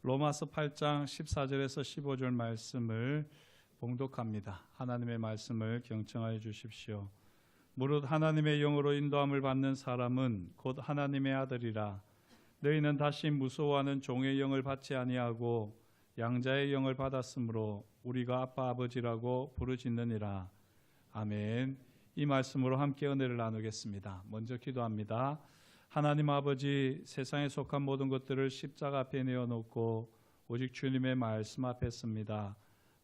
로마서 8장 14절에서 15절 말씀을 봉독합니다. 하나님의 말씀을 경청하여 주십시오. 무릇 하나님의 영으로 인도함을 받는 사람은 곧 하나님의 아들이라. 너희는 다시 무서워하는 종의 영을 받지 아니하고 양자의 영을 받았으므로 우리가 아빠 아버지라고 부르짖느니라. 아멘. 이 말씀으로 함께 은혜를 나누겠습니다. 먼저 기도합니다. 하나님 아버지, 세상에 속한 모든 것들을 십자가 앞에 내어놓고 오직 주님의 말씀 앞에 씁니다.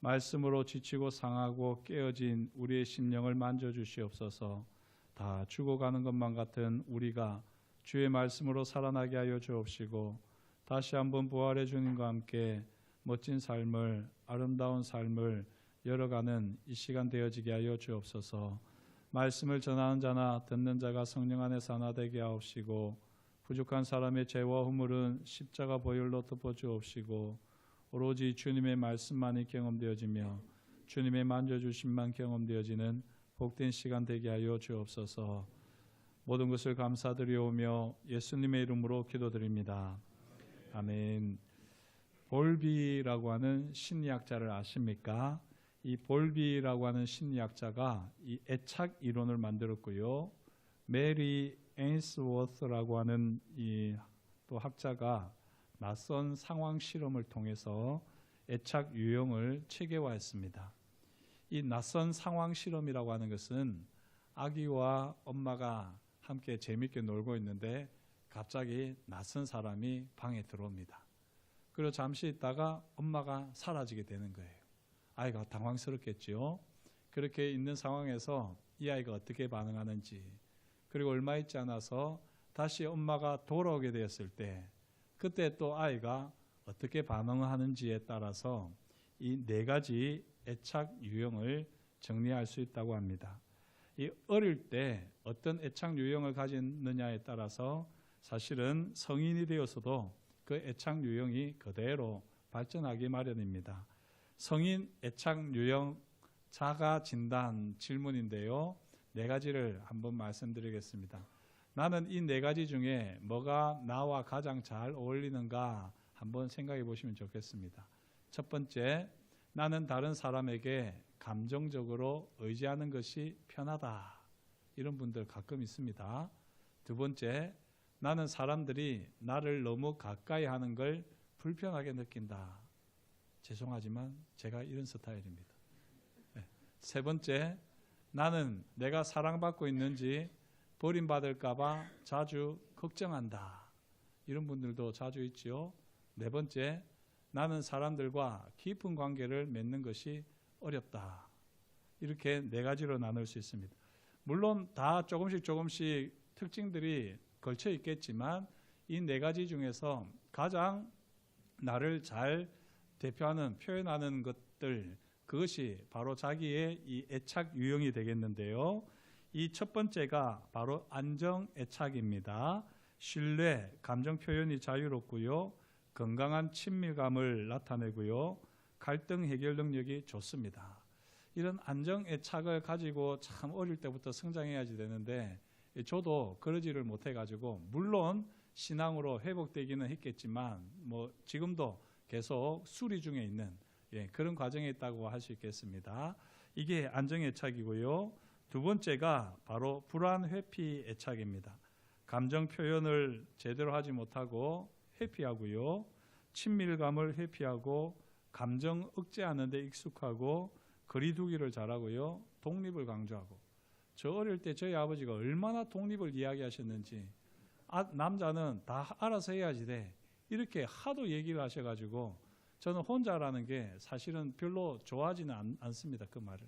말씀으로 지치고 상하고 깨어진 우리의 심령을 만져주시옵소서. 다 죽어가는 것만 같은 우리가 주의 말씀으로 살아나게 하여 주옵시고, 다시 한번 부활의 주님과 함께 멋진 삶을, 아름다운 삶을 열어가는 이 시간 되어지게 하여 주옵소서. 말씀을 전하는 자나 듣는 자가 성령 안에서 하나 되게 하옵시고, 부족한 사람의 죄와 허물은 십자가 보혈로 덮어주옵시고, 오로지 주님의 말씀만이 경험되어지며 주님의 만져주심만 경험되어지는 복된 시간 되게 하여 주옵소서. 모든 것을 감사드리오며 예수님의 이름으로 기도드립니다. 아멘. 볼비라고 하는 심리학자를 아십니까? 이 볼비라고 하는 심리학자가 이 애착 이론을 만들었고요. 메리 에인스워스라고 하는 이 또 학자가 낯선 상황 실험을 통해서 애착 유형을 체계화했습니다. 이 낯선 상황 실험이라고 하는 것은 아기와 엄마가 함께 재밌게 놀고 있는데 갑자기 낯선 사람이 방에 들어옵니다. 그리고 잠시 있다가 엄마가 사라지게 되는 거예요. 아이가 당황스럽겠지요. 그렇게 있는 상황에서 이 아이가 어떻게 반응하는지, 그리고 얼마 있지 않아서 다시 엄마가 돌아오게 되었을 때 그때 또 아이가 어떻게 반응하는지에 따라서 이 네 가지 애착 유형을 정리할 수 있다고 합니다. 이 어릴 때 어떤 애착 유형을 가졌느냐에 따라서 사실은 성인이 되어서도 그 애착 유형이 그대로 발전하기 마련입니다. 성인 애착 유형 자가 진단 질문인데요. 네 가지를 한번 말씀드리겠습니다. 나는 이 네 가지 중에 뭐가 나와 가장 잘 어울리는가 한번 생각해 보시면 좋겠습니다. 첫 번째, 나는 다른 사람에게 감정적으로 의지하는 것이 편하다. 이런 분들 가끔 있습니다. 두 번째, 나는 사람들이 나를 너무 가까이 하는 걸 불편하게 느낀다. 죄송하지만 제가 이런 스타일입니다. 세 번째, 나는 내가 사랑받고 있는지 버림받을까 봐 자주 걱정한다. 이런 분들도 자주 있지요. 네 번째, 나는 사람들과 깊은 관계를 맺는 것이 어렵다. 이렇게 네 가지로 나눌 수 있습니다. 물론 다 조금씩 특징들이 걸쳐 있겠지만 이 네 가지 중에서 가장 나를 잘 대표하는, 표현하는 것들, 그것이 바로 자기의 이 애착 유형이 되겠는데요. 이 첫 번째가 바로 안정 애착입니다. 신뢰, 감정 표현이 자유롭고요. 건강한 친밀감을 나타내고요. 갈등 해결 능력이 좋습니다. 이런 안정 애착을 가지고 참 어릴 때부터 성장해야지 되는데 저도 그러지를 못해가지고, 물론 신앙으로 회복되기는 했겠지만 지금도 계속 수리 중에 있는 그런 과정에 있다고 할 수 있겠습니다. 이게 안정 애착이고요. 두 번째가 바로 불안 회피 애착입니다. 감정 표현을 제대로 하지 못하고 회피하고요. 친밀감을 회피하고 감정 억제하는 데 익숙하고 거리두기를 잘하고요. 독립을 강조하고. 저 어릴 때 저희 아버지가 얼마나 독립을 이야기하셨는지, 남자는 다 알아서 해야지 돼. 이렇게 하도 얘기를 하셔가지고 저는 혼자라는 게 사실은 별로 좋아하지는 않습니다. 그 말을.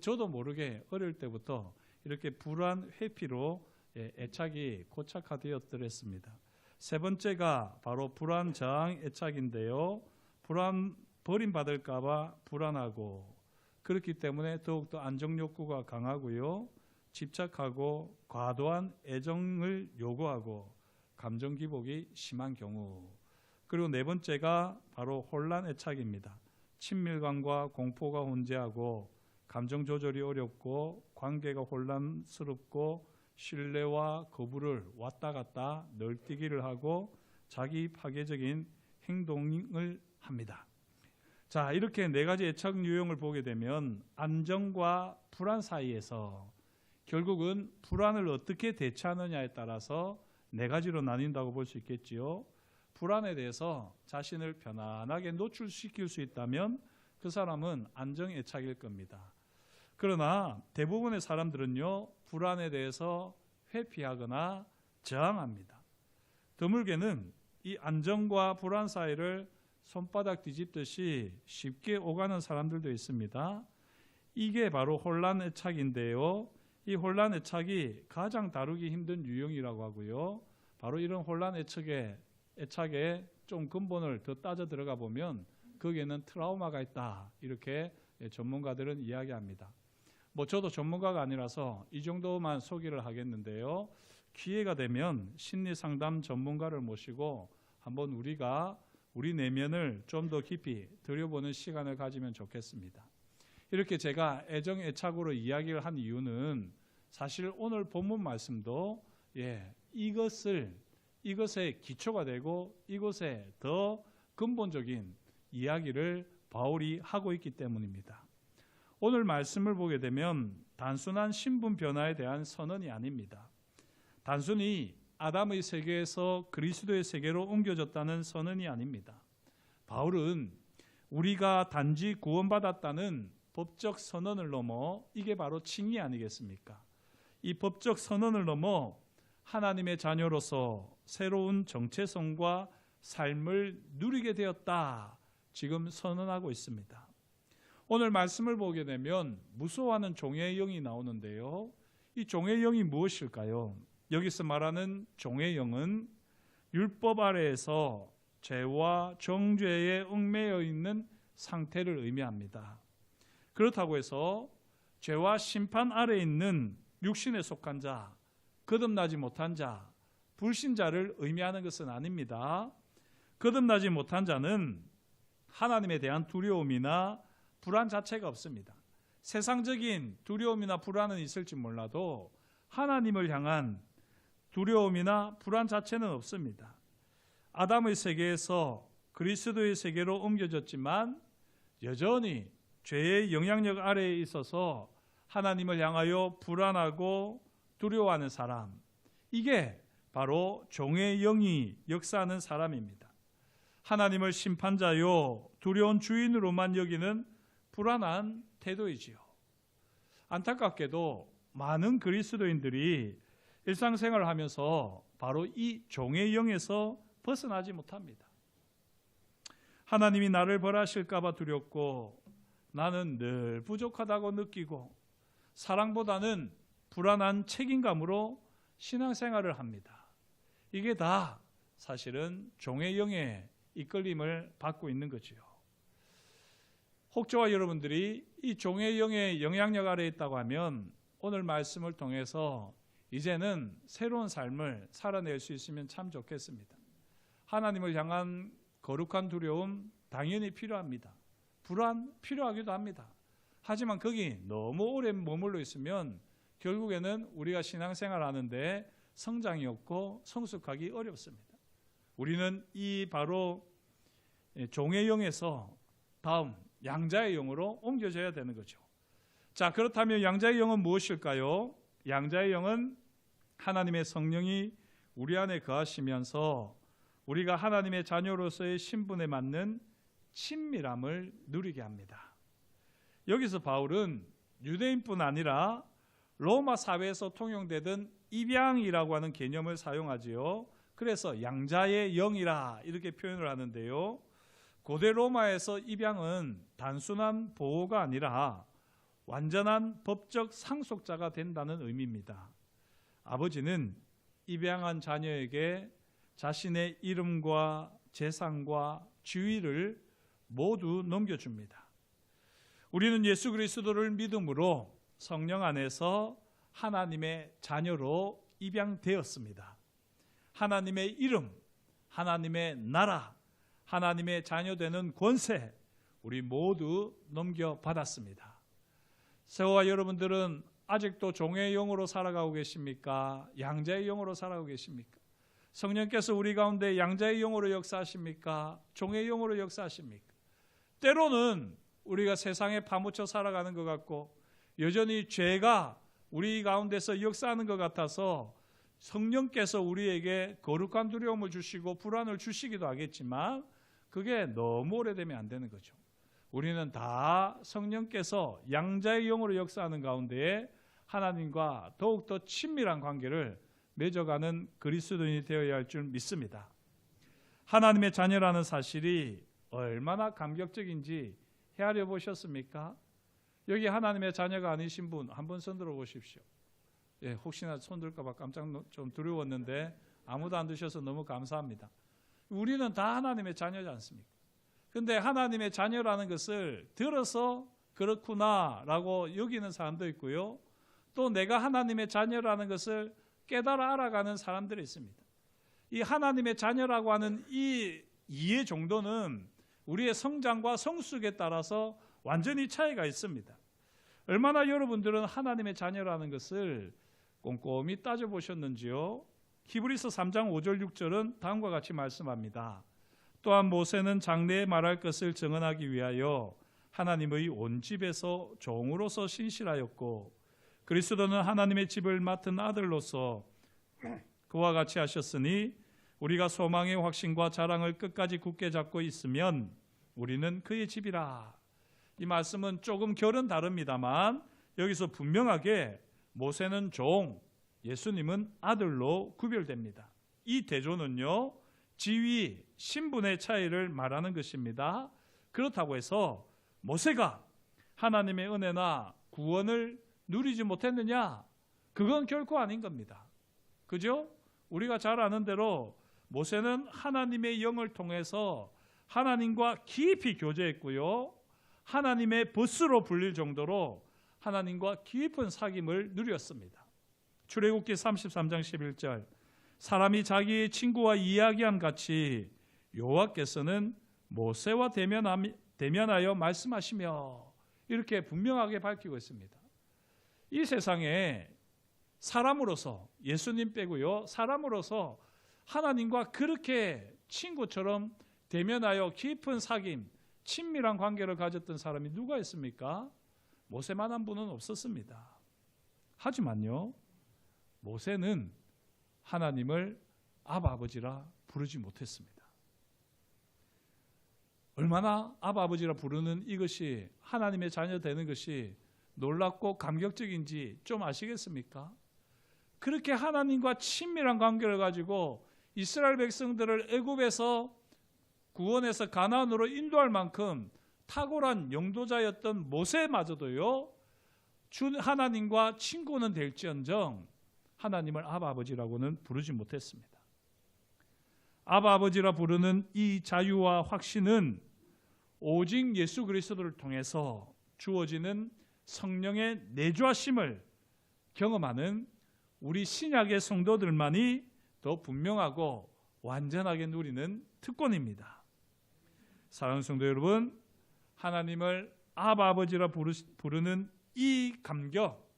저도 모르게 어릴 때부터 이렇게 불안 회피로 애착이 고착화되었더랬습니다. 세 번째가 바로 불안 저항 애착인데요. 버림받을까 봐 불안하고, 그렇기 때문에 더욱더 안정 욕구가 강하고요. 집착하고 과도한 애정을 요구하고 감정 기복이 심한 경우. 그리고 네 번째가 바로 혼란 애착입니다. 친밀감과 공포가 혼재하고 감정 조절이 어렵고 관계가 혼란스럽고 신뢰와 거부를 왔다 갔다 널뛰기를 하고 자기 파괴적인 행동을 합니다. 자, 이렇게 네 가지 애착 유형을 보게 되면 안정과 불안 사이에서 결국은 불안을 어떻게 대처하느냐에 따라서 네 가지로 나뉜다고 볼 수 있겠지요. 불안에 대해서 자신을 편안하게 노출시킬 수 있다면 그 사람은 안정 애착일 겁니다. 그러나 대부분의 사람들은요, 불안에 대해서 회피하거나 저항합니다. 드물게는 이 안정과 불안 사이를 손바닥 뒤집듯이 쉽게 오가는 사람들도 있습니다. 이게 바로 혼란 애착인데요. 이 혼란 애착이 가장 다루기 힘든 유형이라고 하고요. 바로 이런 혼란 애착에 좀 근본을 더 따져 들어가 보면 거기에는 트라우마가 있다, 이렇게 전문가들은 이야기합니다. 저도 전문가가 아니라서 이 정도만 소개를 하겠는데요. 기회가 되면 심리상담 전문가를 모시고 한번 우리 내면을 좀 더 깊이 들여보는 시간을 가지면 좋겠습니다. 이렇게 제가 애정 애착으로 이야기를 한 이유는 사실 오늘 본문 말씀도 이것에 기초가 되고 이것에 더 근본적인 이야기를 바울이 하고 있기 때문입니다. 오늘 말씀을 보게 되면 단순한 신분 변화에 대한 선언이 아닙니다. 단순히 아담의 세계에서 그리스도의 세계로 옮겨졌다는 선언이 아닙니다. 바울은 우리가 단지 구원받았다는 법적 선언을 넘어, 이게 바로 칭의 아니겠습니까? 이 법적 선언을 넘어 하나님의 자녀로서 새로운 정체성과 삶을 누리게 되었다, 지금 선언하고 있습니다. 오늘 말씀을 보게 되면 무서워하는 종의 영이 나오는데요. 이 종의 영이 무엇일까요? 여기서 말하는 종의 영은 율법 아래에서 죄와 정죄에 얽매여 있는 상태를 의미합니다. 그렇다고 해서 죄와 심판 아래에 있는 육신에 속한 자, 거듭나지 못한 자, 불신자를 의미하는 것은 아닙니다. 거듭나지 못한 자는 하나님에 대한 두려움이나 불안 자체가 없습니다. 세상적인 두려움이나 불안은 있을지 몰라도 하나님을 향한 두려움이나 불안 자체는 없습니다. 아담의 세계에서 그리스도의 세계로 옮겨졌지만 여전히 죄의 영향력 아래에 있어서 하나님을 향하여 불안하고 두려워하는 사람, 이게 바로 종의 영이 역사하는 사람입니다. 하나님을 심판자요 두려운 주인으로만 여기는 불안한 태도이지요. 안타깝게도 많은 그리스도인들이 일상생활을 하면서 바로 이 종의 영에서 벗어나지 못합니다. 하나님이 나를 벌하실까 봐 두렵고 나는 늘 부족하다고 느끼고 사랑보다는 불안한 책임감으로 신앙생활을 합니다. 이게 다 사실은 종의 영의 이끌림을 받고 있는 거지요. 혹저와 여러분들이 이 종의 영의 영향력 아래에 있다고 하면 오늘 말씀을 통해서 이제는 새로운 삶을 살아낼 수 있으면 참 좋겠습니다. 하나님을 향한 거룩한 두려움 당연히 필요합니다. 불안 필요하기도 합니다. 하지만 거기 너무 오래 머물러 있으면 결국에는 우리가 신앙생활 하는데 성장이 없고 성숙하기 어렵습니다. 우리는 이 바로 종의 영에서 다음 양자의 영으로 옮겨져야 되는 거죠. 자, 그렇다면 양자의 영은 무엇일까요? 양자의 영은 하나님의 성령이 우리 안에 거하시면서 우리가 하나님의 자녀로서의 신분에 맞는 친밀함을 누리게 합니다. 여기서 바울은 유대인뿐 아니라 로마 사회에서 통용되던 입양이라고 하는 개념을 사용하지요. 그래서 양자의 영이라 이렇게 표현을 하는데요. 고대 로마에서 입양은 단순한 보호가 아니라 완전한 법적 상속자가 된다는 의미입니다. 아버지는 입양한 자녀에게 자신의 이름과 재산과 지위를 모두 넘겨줍니다. 우리는 예수 그리스도를 믿음으로 성령 안에서 하나님의 자녀로 입양되었습니다. 하나님의 이름, 하나님의 나라, 하나님의 자녀되는 권세, 우리 모두 넘겨받았습니다. 저와 여러분들은 아직도 종의 영으로 살아가고 계십니까? 양자의 영으로 살아가고 계십니까? 성령께서 우리 가운데 양자의 영으로 역사하십니까? 종의 영으로 역사하십니까? 때로는 우리가 세상에 파묻혀 살아가는 것 같고 여전히 죄가 우리 가운데서 역사하는 것 같아서 성령께서 우리에게 거룩한 두려움을 주시고 불안을 주시기도 하겠지만 그게 너무 오래되면 안 되는 거죠. 우리는 다 성령께서 양자의 영으로 역사하는 가운데 하나님과 더욱더 친밀한 관계를 맺어가는 그리스도인이 되어야 할 줄 믿습니다. 하나님의 자녀라는 사실이 얼마나 감격적인지 헤아려 보셨습니까? 여기 하나님의 자녀가 아니신 분 한번 손들어 보십시오. 예, 혹시나 손들까 봐 깜짝 좀 두려웠는데 아무도 안 드셔서 너무 감사합니다. 우리는 다 하나님의 자녀지 않습니까? 근데 하나님의 자녀라는 것을 들어서 그렇구나라고 여기는 사람도 있고요. 또 내가 하나님의 자녀라는 것을 깨달아 알아가는 사람들이 있습니다. 이 하나님의 자녀라고 하는 이 이해 정도는 우리의 성장과 성숙에 따라서 완전히 차이가 있습니다. 얼마나 여러분들은 하나님의 자녀라는 것을 꼼꼼히 따져보셨는지요? 히브리서 3장 5절 6절은 다음과 같이 말씀합니다. 또한 모세는 장래에 말할 것을 증언하기 위하여 하나님의 온 집에서 종으로서 신실하였고 그리스도는 하나님의 집을 맡은 아들로서 그와 같이 하셨으니 우리가 소망의 확신과 자랑을 끝까지 굳게 잡고 있으면 우리는 그의 집이라. 이 말씀은 조금 결은 다릅니다만 여기서 분명하게 모세는 종, 예수님은 아들로 구별됩니다. 이 대조는요, 지위, 신분의 차이를 말하는 것입니다. 그렇다고 해서 모세가 하나님의 은혜나 구원을 누리지 못했느냐? 그건 결코 아닌 겁니다. 그죠? 우리가 잘 아는 대로 모세는 하나님의 영을 통해서 하나님과 깊이 교제했고요. 하나님의 보스로 불릴 정도로 하나님과 깊은 사귐을 누렸습니다. 출애굽기 33장 11절 사람이 자기의 친구와 이야기함 같이 여호와께서는 모세와 대면하여 말씀하시며 이렇게 분명하게 밝히고 있습니다. 이 세상에 사람으로서 예수님 빼고요. 사람으로서 하나님과 그렇게 친구처럼 대면하여 깊은 사귐, 친밀한 관계를 가졌던 사람이 누가 있습니까? 모세만한 분은 없었습니다. 하지만요. 모세는 하나님을 아버지라 부르지 못했습니다. 얼마나 아버지라 부르는 이것이 하나님의 자녀 되는 것이 놀랍고 감격적인지 좀 아시겠습니까? 그렇게 하나님과 친밀한 관계를 가지고 이스라엘 백성들을 애굽에서 구원해서 가나안으로 인도할 만큼 탁월한 영도자였던 모세마저도요. 하나님과 친구는 될지언정 하나님을 아버지라고는 부르지 못했습니다. 아버지라 부르는 이 자유와 확신은 오직 예수 그리스도를 통해서 주어지는 성령의 내주하심을 경험하는 우리 신약의 성도들만이 더 분명하고 완전하게 누리는 특권입니다. 사랑하는 성도 여러분, 하나님을 아버지라 부르는 이 감격,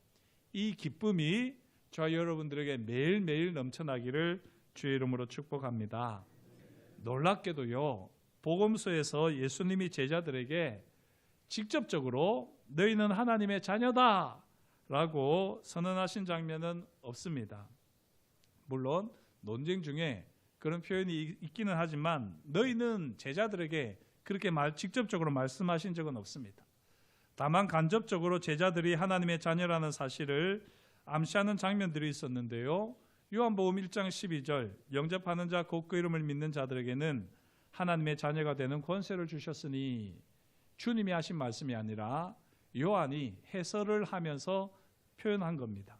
이 기쁨이 저와 여러분들에게 매일매일 넘쳐나기를 주의 이름으로 축복합니다. 놀랍게도요, 복음서에서 예수님이 제자들에게 직접적으로 너희는 하나님의 자녀다 라고 선언하신 장면은 없습니다. 물론 논쟁 중에 그런 표현이 있기는 하지만 너희는 제자들에게 그렇게 직접적으로 말씀하신 적은 없습니다. 다만 간접적으로 제자들이 하나님의 자녀라는 사실을 암시하는 장면들이 있었는데요. 요한복음 1장 12절 영접하는 자 곧 그 이름을 믿는 자들에게는 하나님의 자녀가 되는 권세를 주셨으니 주님이 하신 말씀이 아니라 요한이 해설을 하면서 표현한 겁니다.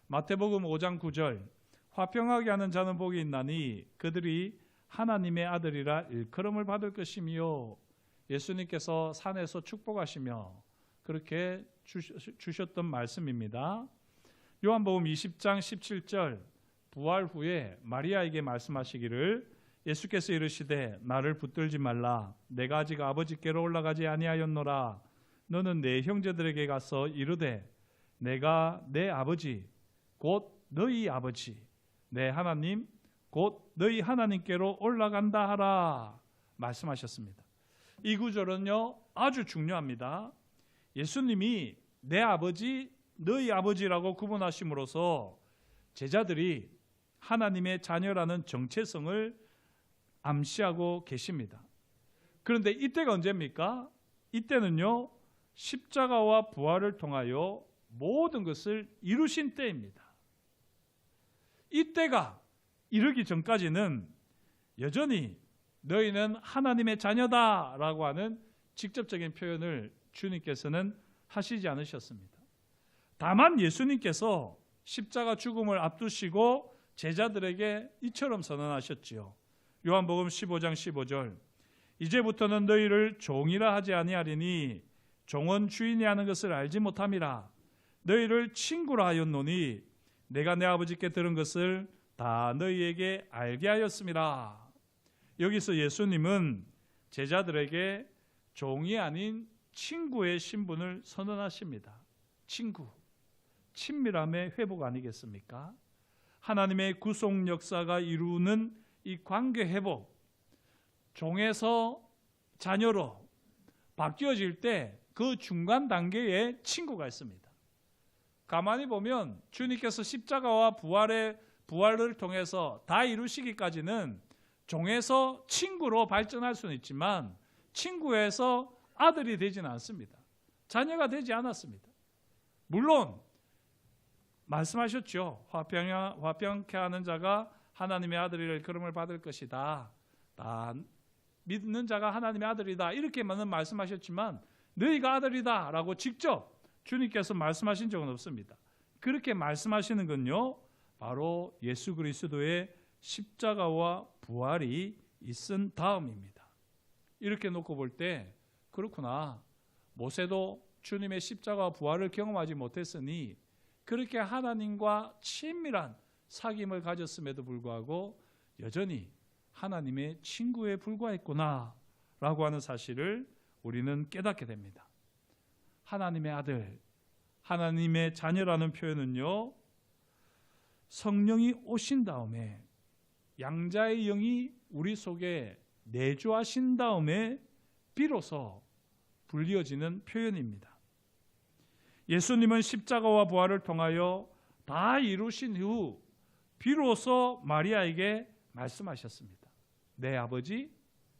마태복음 5장 9절 화평하게 하는 자는 복이 있나니 그들이 하나님의 아들이라 일컬음을 받을 것이며 예수님께서 산에서 축복하시며 그렇게 주셨던 말씀입니다. 요한복음 20장 17절 부활 후에 마리아에게 말씀하시기를 예수께서 이르시되 나를 붙들지 말라 내가 아직 아버지께로 올라가지 아니하였노라 너는 내 형제들에게 가서 이르되 내가 내 아버지 곧 너희 아버지 내 하나님 곧 너희 하나님께로 올라간다 하라 말씀하셨습니다. 이 구절은요 아주 중요합니다. 예수님이 내 아버지 너희 아버지라고 구분하심으로써 제자들이 하나님의 자녀라는 정체성을 암시하고 계십니다. 그런데 이때가 언제입니까? 이때는요 십자가와 부활을 통하여 모든 것을 이루신 때입니다. 이때가 이르기 전까지는 여전히 너희는 하나님의 자녀다라고 하는 직접적인 표현을 주님께서는 하시지 않으셨습니다. 다만 예수님께서 십자가 죽음을 앞두시고 제자들에게 이처럼 선언하셨지요. 요한복음 15장 15절 이제부터는 너희를 종이라 하지 아니하리니 종은 주인이 하는 것을 알지 못함이라. 너희를 친구라 하였노니 내가 내 아버지께 들은 것을 다 너희에게 알게 하였음이라. 여기서 예수님은 제자들에게 종이 아닌 친구의 신분을 선언하십니다. 친구, 친밀함의 회복 아니겠습니까? 하나님의 구속 역사가 이루는 이 관계 회복, 종에서 자녀로 바뀌어질 때 그 중간 단계에 친구가 있습니다. 가만히 보면 주님께서 십자가와 부활을 통해서 다 이루시기까지는 종에서 친구로 발전할 수는 있지만 친구에서 아들이 되지는 않습니다. 자녀가 되지 않았습니다. 물론 말씀하셨죠. 화평케 하는 자가 하나님의 아들이라 그름을 받을 것이다. 다 믿는 자가 하나님의 아들이다. 이렇게만 말씀하셨지만 너희가 아들이다 라고 직접 주님께서 말씀하신 적은 없습니다. 그렇게 말씀하시는 건요 바로 예수 그리스도의 십자가와 부활이 있은 다음입니다. 이렇게 놓고 볼 때 그렇구나, 모세도 주님의 십자가와 부활을 경험하지 못했으니 그렇게 하나님과 친밀한 사귐을 가졌음에도 불구하고 여전히 하나님의 친구에 불과했구나 라고 하는 사실을 우리는 깨닫게 됩니다. 하나님의 아들, 하나님의 자녀라는 표현은요 성령이 오신 다음에 양자의 영이 우리 속에 내주하신 다음에 비로소 불리어지는 표현입니다. 예수님은 십자가와 부활을 통하여 다 이루신 후 비로소 마리아에게 말씀하셨습니다. 내 아버지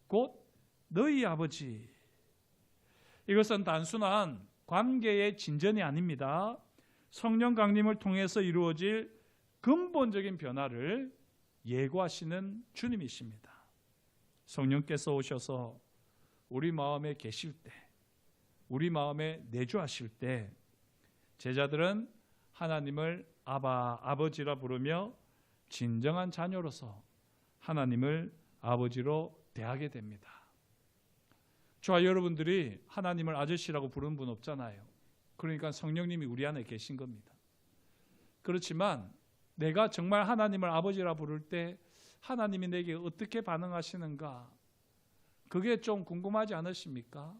곧 너희 아버지. 이것은 단순한 관계의 진전이 아닙니다. 성령 강림을 통해서 이루어질 근본적인 변화를 예고하시는 주님이십니다. 성령께서 오셔서 우리 마음에 계실 때, 우리 마음에 내주하실 때 제자들은 하나님을 아바, 아버지라 부르며 진정한 자녀로서 하나님을 아버지로 대하게 됩니다. 저와 여러분들이 하나님을 아저씨라고 부르는 분 없잖아요. 그러니까 성령님이 우리 안에 계신 겁니다. 그렇지만 내가 정말 하나님을 아버지라 부를 때 하나님이 내게 어떻게 반응하시는가, 그게 좀 궁금하지 않으십니까?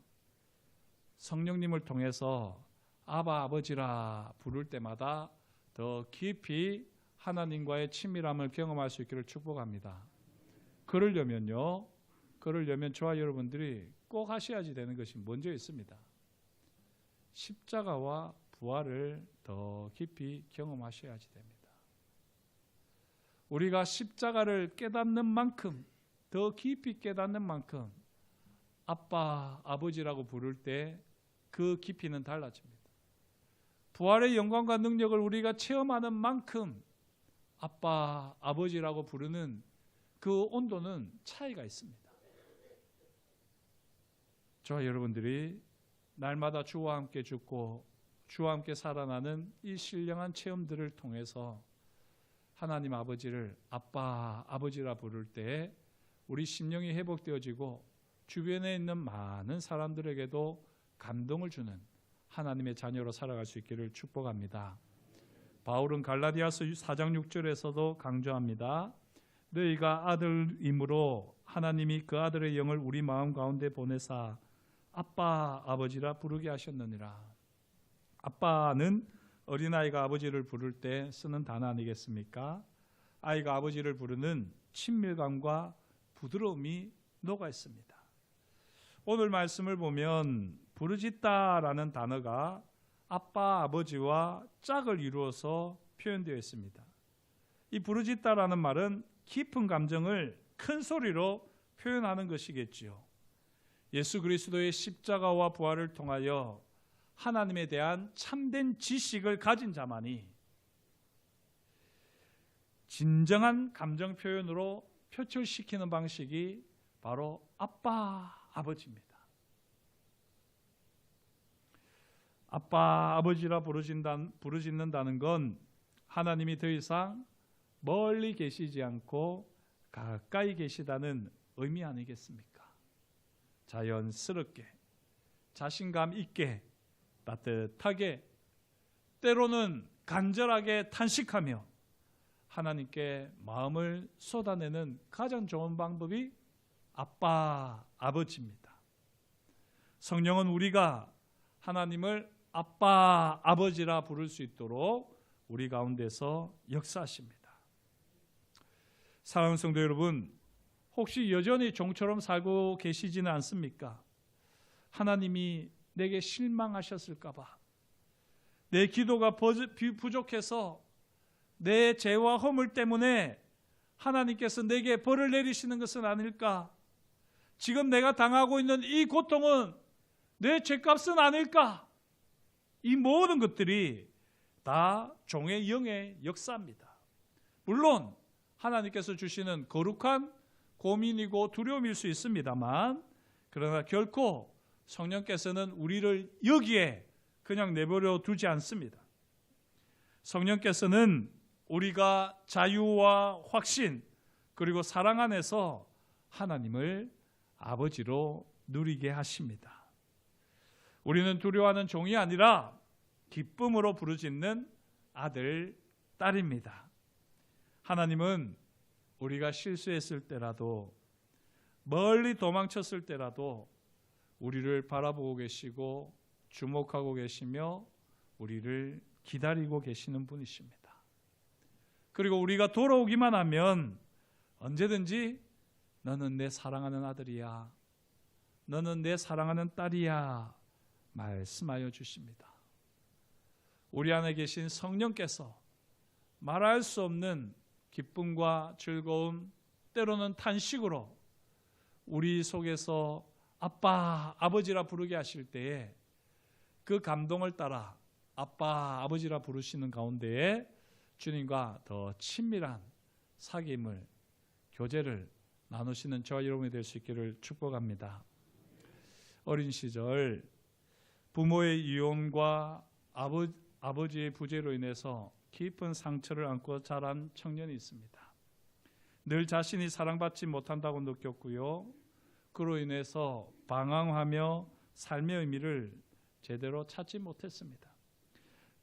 성령님을 통해서 아바, 아버지라 부를 때마다 더 깊이 하나님과의 친밀함을 경험할 수 있기를 축복합니다. 그러려면 저와 여러분들이 꼭 하셔야지 되는 것이 먼저 있습니다. 십자가와 부활을 더 깊이 경험하셔야지 됩니다. 우리가 십자가를 깨닫는 만큼, 더 깊이 깨닫는 만큼 아빠, 아버지라고 부를 때 그 깊이는 달라집니다. 부활의 영광과 능력을 우리가 체험하는 만큼 아빠, 아버지라고 부르는 그 온도는 차이가 있습니다. 저와 여러분들이 날마다 주와 함께 죽고 주와 함께 살아나는 이 신령한 체험들을 통해서 하나님 아버지를 아빠, 아버지라 부를 때 우리 심령이 회복되어지고 주변에 있는 많은 사람들에게도 감동을 주는 하나님의 자녀로 살아갈 수 있기를 축복합니다. 바울은 갈라디아서 4장 6절에서도 강조합니다. 너희가 아들이므로 하나님이 그 아들의 영을 우리 마음 가운데 보내사 아빠, 아버지라 부르게 하셨느니라. 아빠는 어린아이가 아버지를 부를 때 쓰는 단어 아니겠습니까? 아이가 아버지를 부르는 친밀감과 부드러움이 녹아 있습니다. 오늘 말씀을 보면 부르짖다라는 단어가 아빠, 아버지와 짝을 이루어서 표현되어 있습니다. 이 부르짖다라는 말은 깊은 감정을 큰 소리로 표현하는 것이겠지요. 예수 그리스도의 십자가와 부활을 통하여 하나님에 대한 참된 지식을 가진 자만이 진정한 감정 표현으로 표출시키는 방식이 바로 아빠, 아버지입니다. 아빠, 아버지라 부르짖는다는 건 하나님이 더 이상 멀리 계시지 않고 가까이 계시다는 의미 아니겠습니까? 자연스럽게, 자신감 있게, 따뜻하게, 때로는 간절하게 탄식하며 하나님께 마음을 쏟아내는 가장 좋은 방법이 아빠, 아버지입니다. 성령은 우리가 하나님을 아빠, 아버지라 부를 수 있도록 우리 가운데서 역사하십니다. 사랑하는 성도 여러분, 혹시 여전히 종처럼 살고 계시지는 않습니까? 하나님이 내게 실망하셨을까 봐, 내 기도가 부족해서 내 죄와 허물 때문에 하나님께서 내게 벌을 내리시는 것은 아닐까? 지금 내가 당하고 있는 이 고통은 내 죄값은 아닐까? 이 모든 것들이 다 종의 영의 역사입니다. 물론 하나님께서 주시는 거룩한 고민이고 두려움일 수 있습니다만, 그러나 결코 성령께서는 우리를 여기에 그냥 내버려 두지 않습니다. 성령께서는 우리가 자유와 확신 그리고 사랑 안에서 하나님을 아버지로 누리게 하십니다. 우리는 두려워하는 종이 아니라 기쁨으로 부르짖는 아들, 딸입니다. 하나님은 우리가 실수했을 때라도, 멀리 도망쳤을 때라도 우리를 바라보고 계시고 주목하고 계시며 우리를 기다리고 계시는 분이십니다. 그리고 우리가 돌아오기만 하면 언제든지 너는 내 사랑하는 아들이야, 너는 내 사랑하는 딸이야 말씀하여 주십니다. 우리 안에 계신 성령께서 말할 수 없는 기쁨과 즐거움, 때로는 탄식으로 우리 속에서 아빠, 아버지라 부르게 하실 때에 그 감동을 따라 아빠, 아버지라 부르시는 가운데에 주님과 더 친밀한 사귐을, 교제를 나누시는 저와 여러분이 될 수 있기를 축복합니다. 어린 시절 부모의 이혼과 아버지의 부재로 인해서 깊은 상처를 안고 자란 청년이 있습니다. 늘 자신이 사랑받지 못한다고 느꼈고요. 그로 인해서 방황하며 삶의 의미를 제대로 찾지 못했습니다.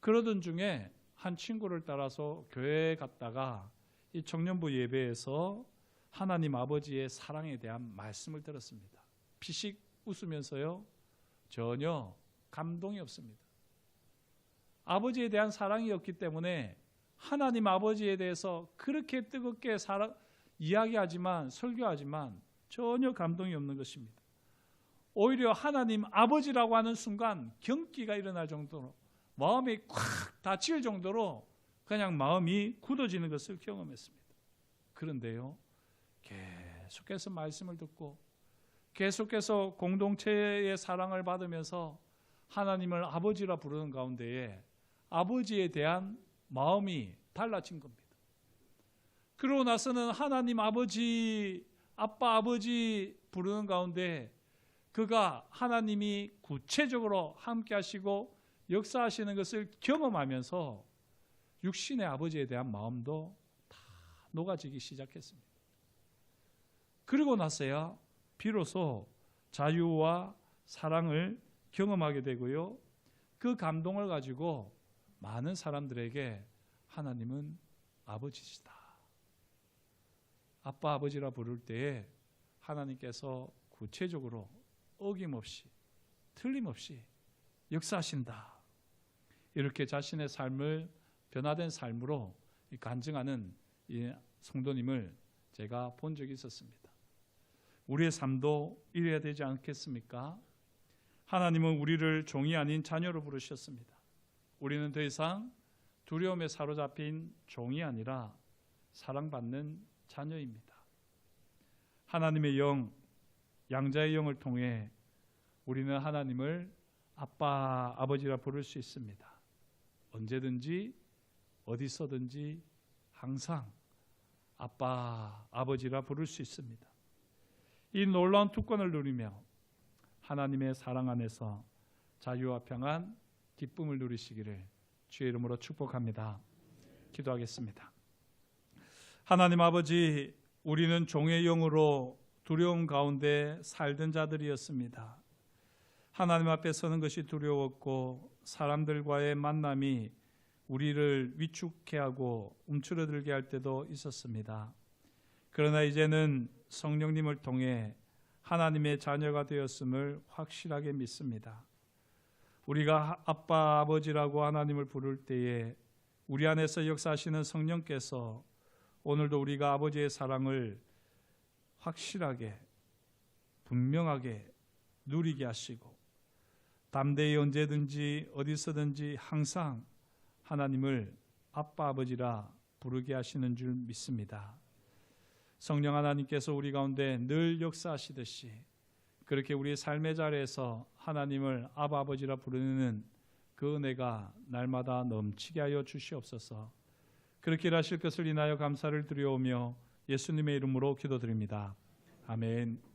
그러던 중에 한 친구를 따라서 교회에 갔다가 이 청년부 예배에서 하나님 아버지의 사랑에 대한 말씀을 들었습니다. 피식 웃으면서요, 전혀 감동이 없습니다. 아버지에 대한 사랑이 없기 때문에 하나님 아버지에 대해서 그렇게 뜨겁게 이야기하지만, 설교하지만 전혀 감동이 없는 것입니다. 오히려 하나님 아버지라고 하는 순간 경기가 일어날 정도로, 마음이 콱 닫힐 정도로 그냥 마음이 굳어지는 것을 경험했습니다. 그런데요, 계속해서 말씀을 듣고 계속해서 공동체의 사랑을 받으면서 하나님을 아버지라 부르는 가운데에 아버지에 대한 마음이 달라진 겁니다. 그러고 나서는 하나님 아버지, 아빠 아버지 부르는 가운데 그가 하나님이 구체적으로 함께 하시고 역사하시는 것을 경험하면서 육신의 아버지에 대한 마음도 다 녹아지기 시작했습니다. 그리고 나서야 비로소 자유와 사랑을 경험하게 되고요, 그 감동을 가지고 많은 사람들에게 하나님은 아버지시다, 아빠 아버지라 부를 때에 하나님께서 구체적으로 어김없이 틀림없이 역사하신다, 이렇게 자신의 삶을 변화된 삶으로 간증하는 이 성도님을 제가 본 적이 있었습니다. 우리의 삶도 이래야 되지 않겠습니까? 하나님은 우리를 종이 아닌 자녀로 부르셨습니다. 우리는 더 이상 두려움에 사로잡힌 종이 아니라 사랑받는 자녀입니다. 하나님의 영, 양자의 영을 통해 우리는 하나님을 아빠, 아버지라 부를 수 있습니다. 언제든지 어디서든지 항상 아빠, 아버지라 부를 수 있습니다. 이 놀라운 특권을 누리며 하나님의 사랑 안에서 자유와 평안, 기쁨을 누리시기를 주의 이름으로 축복합니다. 기도하겠습니다. 하나님 아버지, 우리는 종의 영으로 두려움 가운데 살던 자들이었습니다. 하나님 앞에 서는 것이 두려웠고 사람들과의 만남이 우리를 위축해 하고 움츠러들게 할 때도 있었습니다. 그러나 이제는 성령님을 통해 하나님의 자녀가 되었음을 확실하게 믿습니다. 우리가 아빠, 아버지라고 하나님을 부를 때에 우리 안에서 역사하시는 성령께서 오늘도 우리가 아버지의 사랑을 확실하게, 분명하게 누리게 하시고 담대히 언제든지 어디서든지 항상 하나님을 아빠, 아버지라 부르게 하시는 줄 믿습니다. 성령 하나님께서 우리 가운데 늘 역사하시듯이 그렇게 우리 삶의 자리에서 하나님을 아바, 아버지라 부르는 그 은혜가 날마다 넘치게 하여 주시옵소서. 그렇게 일하실 것을 인하여 감사를 드려오며 예수님의 이름으로 기도드립니다. 아멘.